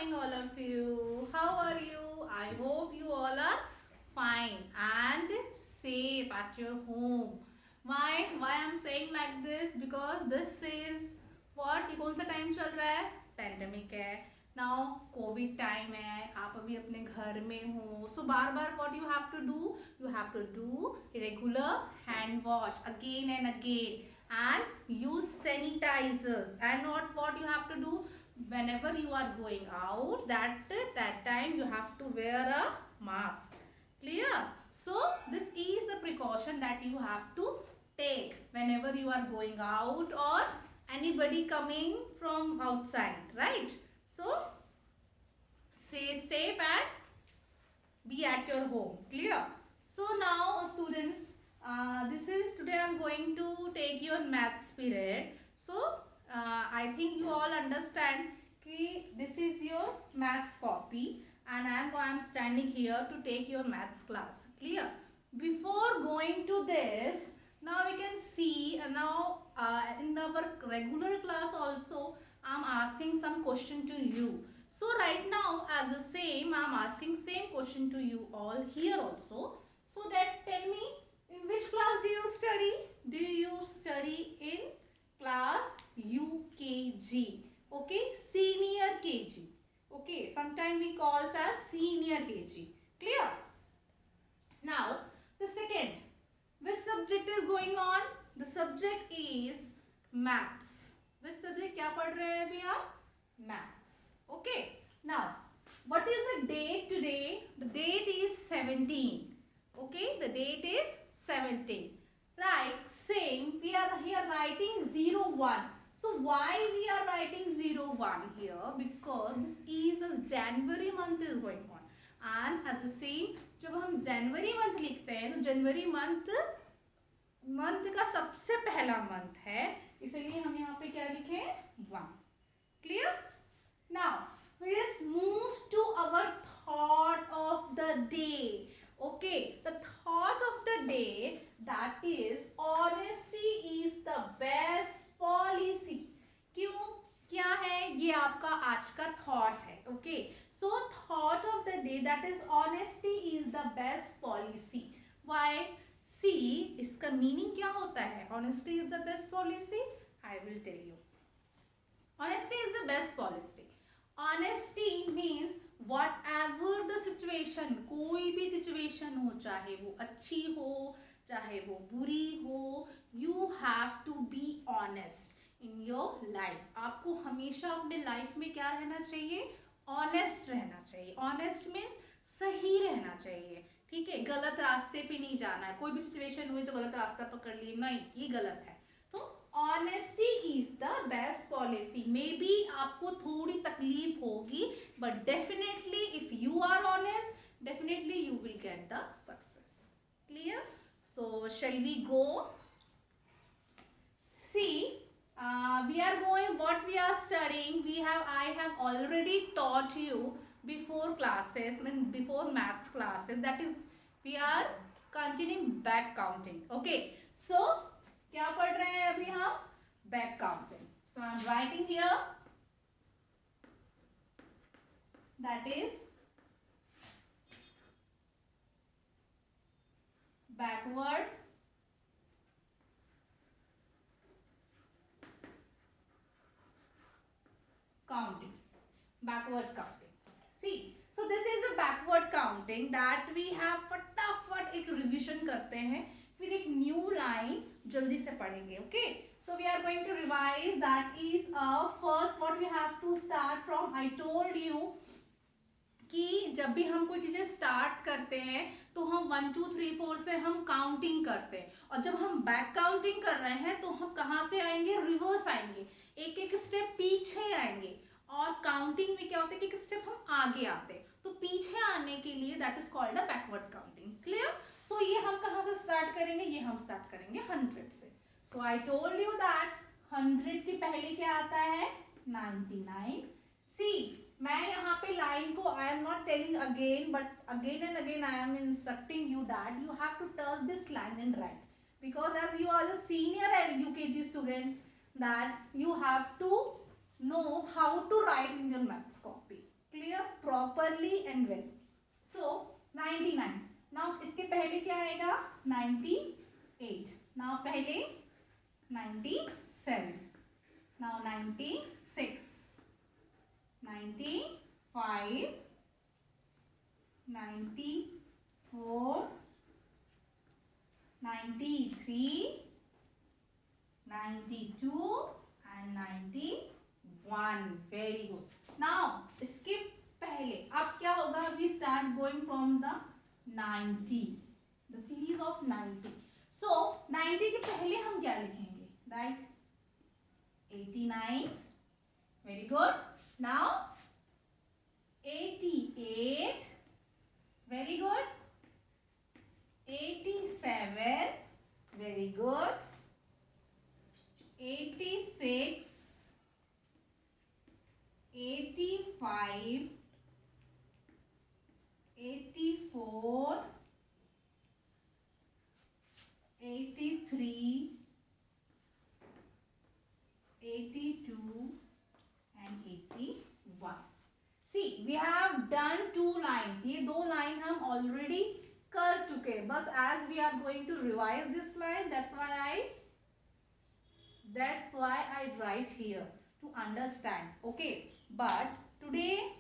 morning, all of you. How are you? I hope you all are fine and safe at your home. Why I'm saying like this? Because this is what ये कौन सा time चल रहा है? Pandemic है. Now Covid time है. आप अभी अपने घर में हो. So bar bar what you have to do? You have to do regular hand wash again and again and use sanitizers. And what you have to do? Whenever you are going out, that time you have to wear a mask. Clear? So this is the precaution that you have to take whenever you are going out or anybody coming from outside, right? So stay safe and be at your home. Clear? So now students, this is today I'm going to take your maths period. So I think you all understand कि this is your maths copy and I'm standing here to take your maths class. Clear? Before going to this, now we can see now in our regular class also I'm asking some question to you. So right now as the same I'm asking same question to you all here also. So that tell me, in which class do you study? Do you study in class UKG? Okay, senior KG. Okay, sometimes we call as senior KG. Clear? Now the second, which subject is going on? The subject is maths. Which subject क्या पढ़ रहे हैं अभी आप? Maths. Okay. Now, what is the date today? The date is 17. Okay, the date is 17. Right, same. We are here writing 01. So why we are writing 01 here? Because this is a January month is going on. And as the same, जब हम जनवरी month लिखते हैं तो जनवरी month का सबसे पहला month है, इसलिए हम यहाँ पे क्या लिखें? 1. Clear? Now let's move to our thought of the day. Okay, the thought of the day, that is honesty is the best policy. क्यों? क्या है? ये आपका आज का thought है. Okay, so thought of the day, that is honesty is the best policy. Why? See, इसका meaning क्या होता है? Honesty is the best policy. I will tell you. Honesty is the best policy. Honesty means whatever the situation, कोई भी situation हो, चाहे वो अच्छी हो, चाहे वो बुरी हो, you have to be honest in your life. आपको हमेशा अपने life में क्या रहना चाहिए? Honest रहना चाहिए. Honest means सही रहना चाहिए. ठीक है, गलत रास्ते पे नहीं जाना है. कोई भी सिचुएशन हुई तो गलत रास्ता पकड़ लिए, नहीं, ये गलत है. तो honesty is the best policy. Maybe आपको थोड़ी तकलीफ होगी, but definitely if you are honest, definitely you will get the success. Clear? So shall we go? See, we are going, what we are studying, I have already taught you before classes, before maths classes, that is we are continuing back counting. Okay, so क्या पढ़ रहे हैं अभी हम? Back counting. So I am writing here, that is backward counting. Backward counting. See, so this is a backward counting that we have. फटाफट एक revision करते हैं, फिर एक न्यू लाइन जल्दी से पढ़ेंगे. Okay, so we are going to revise. That is first what we have to start from. I told you कि जब भी हम कोई चीजें स्टार्ट करते हैं तो हम 1 2 3 4 से हम काउंटिंग करते हैं, और जब हम बैक काउंटिंग कर रहे हैं तो हम कहाँ से आएंगे? रिवर्स आएंगे, एक एक स्टेप पीछे आएंगे. और काउंटिंग में क्या होता है कि एक स्टेप हम आगे आते हैं, तो पीछे आने के लिए that is called a backward counting. Clear? So ये हम कहाँ से स्टार्ट करेंगे? ये हम स्टार्ट करेंगे 100 से. सो आई टोल्ड यू दैट 100 के पहले क्या आता है? 99. सी, मैं यहाँ पे लाइन को I am not telling again, but again and again I am instructing you that you have to touch this line and right, because as you are the senior and UKG student, that you have to know how to write in your maths copy. Clear? Properly and well. So 99. Now इसके पहले क्या आएगा? 98. Now पहले 97. Now 96. 95. 94. 93. 92 and 91. Very good. Now इसके पहले अब क्या होगा? We start going from the 90. The series of 90. So 90 के पहले हम क्या लिखेंगे? Like 89. Very good. Now 88. Very good. 87. Very good. 86. 85. 84. 83. 82 and 81. See, we have done two lines. ये दो line हम already कर चुके. बस as we are going to revise this line, that's why I write here to understand. Okay, but today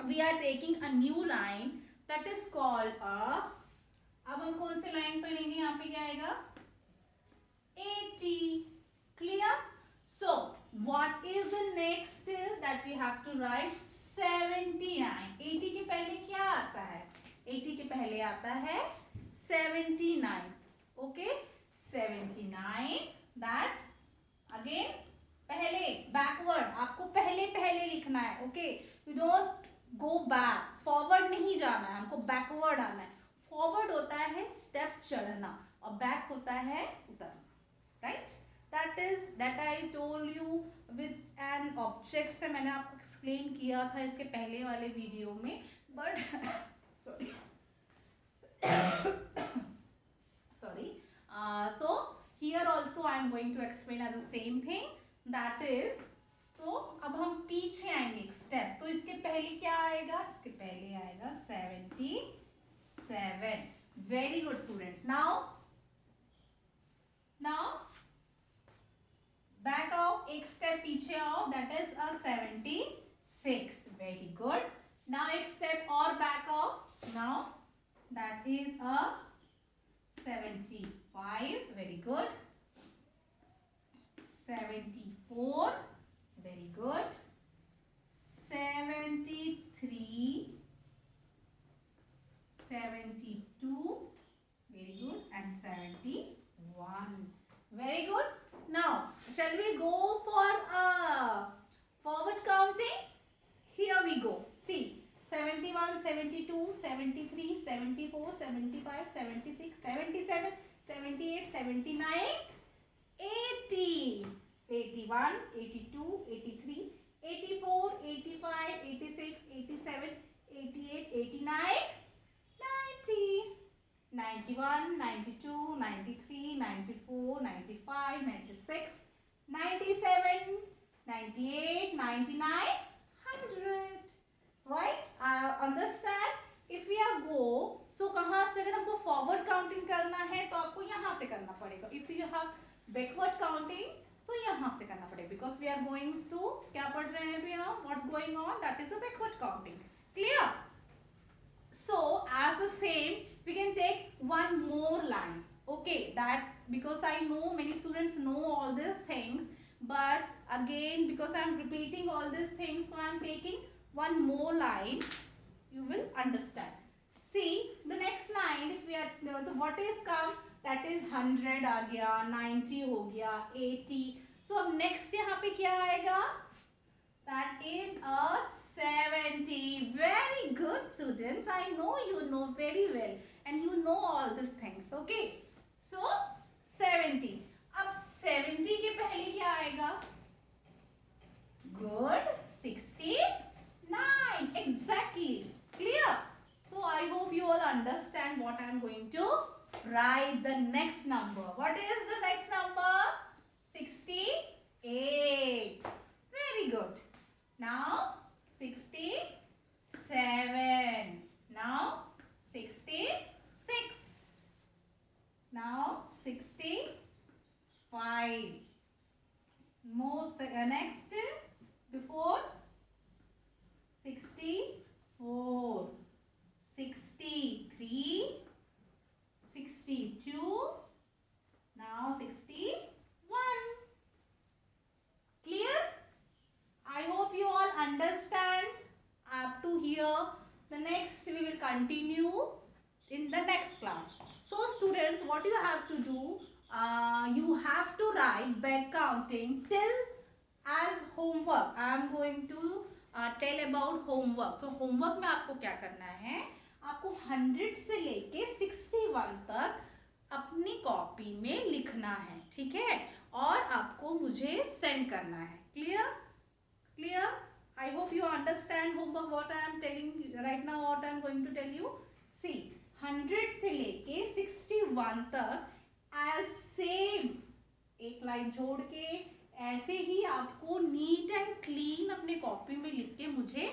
we are taking a new line that is called a. अब हम कौन से line पढ़ेंगे? यहाँ पे क्या आएगा? 80. Clear? So what is the next that we have to write? 79. 80 के पहले क्या आता है? 80 के पहले आता है 79. Okay, 79. That again पहले backward. आपको पहले लिखना है. Okay, you don't go back. Forward नहीं जाना है, हमको backward आना है. Forward होता है step चढ़ना और back होता है उतरना. Right? That I told you with an object से मैंने आपको explain किया था इसके पहले वाले वीडियो में, but sorry. So here also I am going to explain as the same thing. That is, तो अब हम पीछे आएंगे एक step. तो इसके पहले क्या आएगा? इसके पहले आएगा 77. Very good student. Now back आओ, एक step पीछे आओ. That is a 76. Very good. Now एक step और back आओ. Now that is a 75. Very good. 74. Very good. 73. 72. Very good. And 71. Very good. Now, shall we go for forward counting? Here we go. See, 71, 72, 73, 74, 75, 76, 77, 78, 79, 80, 81, 82, 83, 84, 85, 86, 87, 88, 89, 90. 91, 92, 93, 94, 95, 96, 97, 98, 99, 100. Right? Understand? If we are go, so कहाँ से अगर हमको forward counting करना है तो आपको यहाँ से करना पड़ेगा. If you have backward counting तो यहाँ से करना पड़ेगा. Because we are going to क्या पढ़ रहे हैं अभी हम? What's going on? That is the backward counting. Clear? So as the same, we can take one more line. Okay, that because I know many students know all these things, but again because I am repeating all these things, so I am taking one more line. You will understand. See the next line. If we are what is come, that is 100 आ गया, 90 हो गया, 80. So next यहाँ पे क्या आएगा? That is a 70. Very good students. I know you know very well and you know all these things. Okay. So 70. अब 70 के पहले क्या आएगा? Good. 69. Exactly. Clear? So I hope you all understand what I am going to write the next number. What is the next number? 68. Very good. Now 68. here. The next we will continue in the next class. So students, what you have to do, you have to write back counting till as homework. I am going to tell about homework. So homework में आपको क्या करना है, आपको 100 से लेके 61 तक अपनी कॉपी में लिखना है, ठीक है, और आपको मुझे सेंड करना है. Clear? I hope you understand homework what I am telling right now, what I am going to tell you. See, 100 से लेके 61 तक as same एक लाइन जोड़ के ऐसे ही आपको नीट एंड क्लीन अपने कॉपी में लिख के मुझे